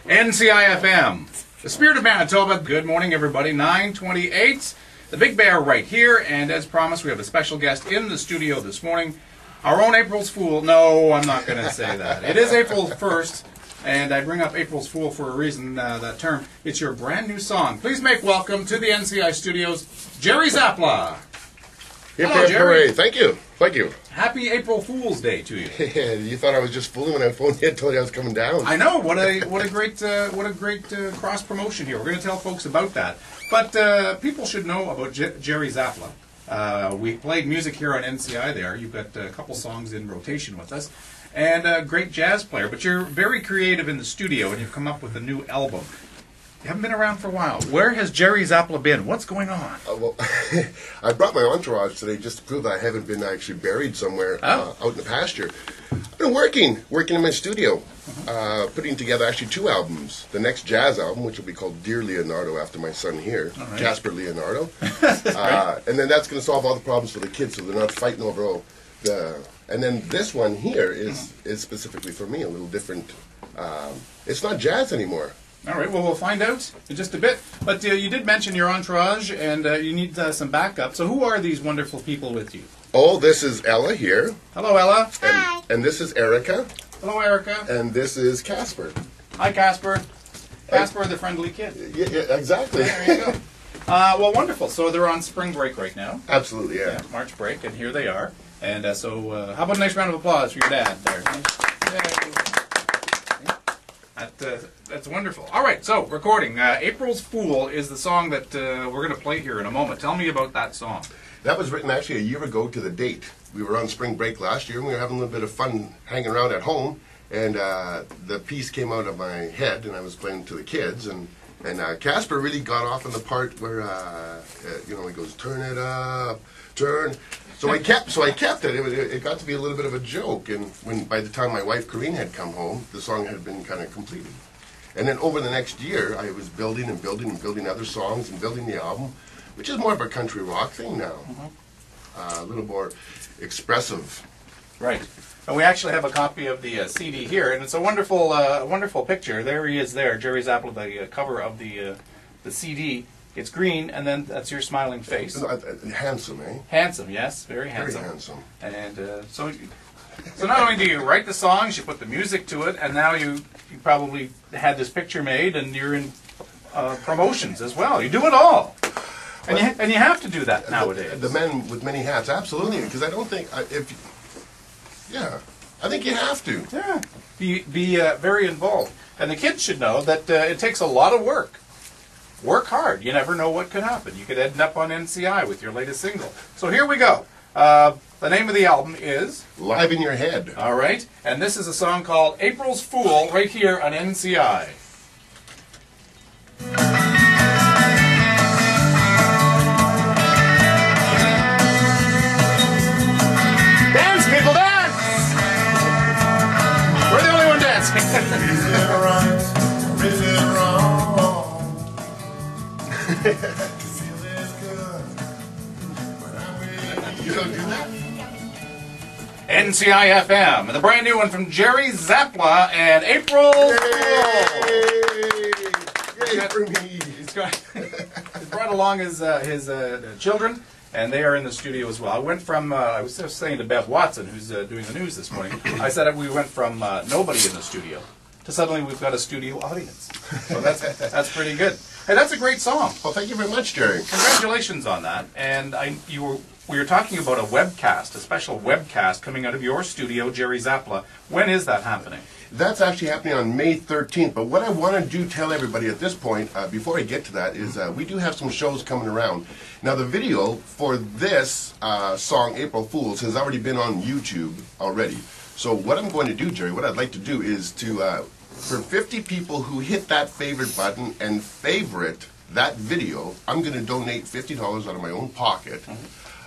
NCI FM, the spirit of Manitoba. Good morning, everybody. 9:28. The Big Bear right here, and as promised, we have a special guest in the studio this morning. Our own April's Fool. No, I'm not going to say that. It is April 1st, and I bring up April's Fool for a reason, that term. It's your brand new song. Please make welcome to the NCI studios, Jeari Czapla. Hello, Jeari. Thank you. Thank you. Happy April Fool's Day to you. You thought I was just fooling when I phoned you and told you I was coming down. I know. What a great cross promotion here. We're going to tell folks about that. But people should know about Jeari Czapla. We played music here on NCI there. You've got a couple songs in rotation with us. And a great jazz player. But you're very creative in the studio, and you've come up with a new album. You haven't been around for a while. Where has Jeari Czapla been? What's going on? Well, I brought my entourage today just to prove that I haven't been actually buried somewhere out in the pasture. I've been working in my studio, putting together actually 2 albums. The next jazz album, which will be called Dear Leonardo, after my son here, right. Jasper Leonardo. And then that's going to solve all the problems for the kids, so they're not fighting over And then this one here is specifically for me, a little different. It's not jazz anymore. All right, well, we'll find out in just a bit. But you did mention your entourage, and you need some backup. So who are these wonderful people with you? Oh, this is Ella here. Hello, Ella. Hi. And this is Erica. Hello, Erica. And this is Casper. Hi, Casper. Casper, the friendly kid. Yeah, exactly. There you go. Well, wonderful. So they're on spring break right now. Absolutely, yeah. March break, and here they are. And so how about a nice round of applause for your dad there? That's wonderful. All right, so recording. April's Fool is the song that we're going to play here in a moment. Tell me about that song. That was written actually a year ago to the date. We were on spring break last year, and we were having a little bit of fun hanging around at home. And the piece came out of my head, and I was playing to the kids. And Casper really got off on the part where, he goes, turn it up, turn. So I kept it. It got to be a little bit of a joke. And by the time my wife Corinne had come home, the song had been kind of completed. And then over the next year, I was building and building and building other songs and building the album, which is more of a country rock thing now, a little more expressive. Right. And we actually have a copy of the CD here, and it's a wonderful picture. There he is there, Jeari Czapla, the cover of the CD. It's green, and then that's your smiling face. Handsome, eh? Handsome, yes, very handsome. Very handsome. And so not only do you write the songs, you put the music to it, and now you probably had this picture made, and you're in promotions as well. You do it all. And you have to do that nowadays. The men with many hats, absolutely, because I don't think, I think you have to. Yeah, be very involved. And the kids should know that it takes a lot of work. Work hard. You never know what could happen. You could end up on NCI with your latest single. So here we go. The name of the album is Live in Your Head. All right. And this is a song called April's Fool right here on NCI. Dance, people, dance! We're the only one dancing. Is it right? Is it wrong? You don't do that? NCI FM, and the brand new one from Jeari Czapla and April Fool. Yay for me. He's brought along his children, and they are in the studio as well. I went from, I was just saying to Bev Watson, who's doing the news this morning, I said we went from nobody in the studio to suddenly we've got a studio audience. So that's pretty good. Hey, that's a great song. Well, thank you very much, Jeari. Congratulations on that. And we were talking about a webcast, a special webcast coming out of your studio, Jeari Czapla. When is that happening? That's actually happening on May 13th. But what I want to tell everybody at this point, before I get to that, is we do have some shows coming around. Now, the video for this song, April Fools, has already been on YouTube already. So what I'm going to do, Jeari, what I'd like to do is to, for 50 people who hit that favorite button and favorite that video, I'm going to donate $50 out of my own pocket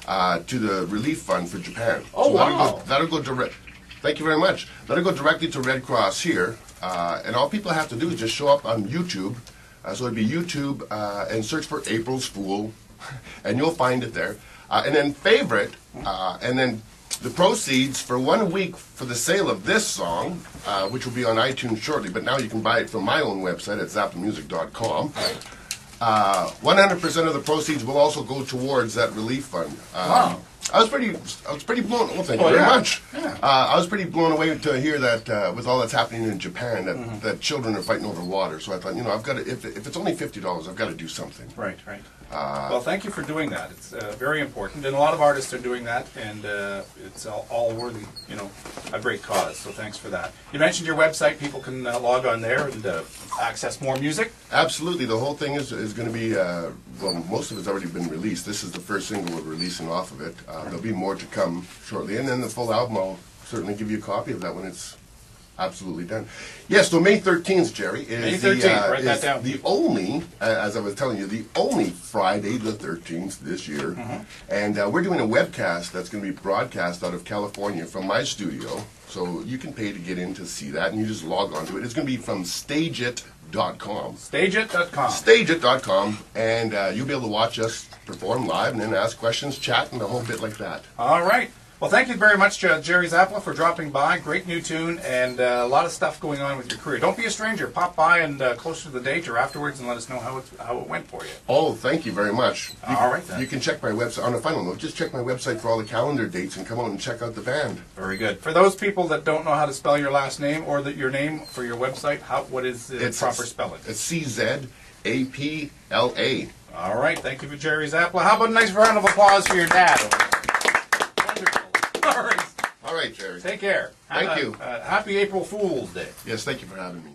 to the relief fund for Japan. Oh, so wow. That'll go direct. Thank you very much. That'll go directly to Red Cross here, and all people have to do is just show up on YouTube. So it'd be YouTube and search for April's Fool, and you'll find it there. And then favorite, and then The proceeds for 1 week for the sale of this song, which will be on iTunes shortly, but now you can buy it from my own website at zaplamusic.com. 100% of the proceeds will also go towards that relief fund. Wow. I was pretty blown. Well, thank you very much. Yeah. I was pretty blown away to hear that with all that's happening in Japan, that children are fighting over water. So I thought, I've got to. If it's only $50, I've got to do something. Right. Well, thank you for doing that. It's very important, and a lot of artists are doing that, and it's all worthy, a great cause. So thanks for that. You mentioned your website. People can log on there and access more music. Absolutely. The whole thing is going to be, well, most of it's already been released. This is the first single we're releasing off of it. There'll be more to come shortly. And then the full album, I'll certainly give you a copy of that when it's absolutely done. Yes, so May 13th, Jerry, is May 13th, write that down. The only, as I was telling you, the only Friday the 13th this year. And we're doing a webcast that's going to be broadcast out of California from my studio. So you can pay to get in to see that, and you just log on to it. It's going to be from stageit.com. Stageit.com. Stageit.com, and you'll be able to watch us perform live and then ask questions, chat, and a whole bit like that. All right. Well, thank you very much, Jeari Czapla, for dropping by. Great new tune, and a lot of stuff going on with your career. Don't be a stranger. Pop by and closer to the date or afterwards and let us know how it went for you. Oh, thank you very much. All right, then. You can check my website. On a final note, just check my website for all the calendar dates and come out and check out the band. Very good. For those people that don't know how to spell your last name or your name for your website, what is the proper spelling? It's C-Z-A-P-L-A. All right. Thank you for Jeari Czapla. How about a nice round of applause for your dad? Wonderful. All right. All right, Jerry. Take care. Thank you. Happy April Fool's Day. Yes, thank you for having me.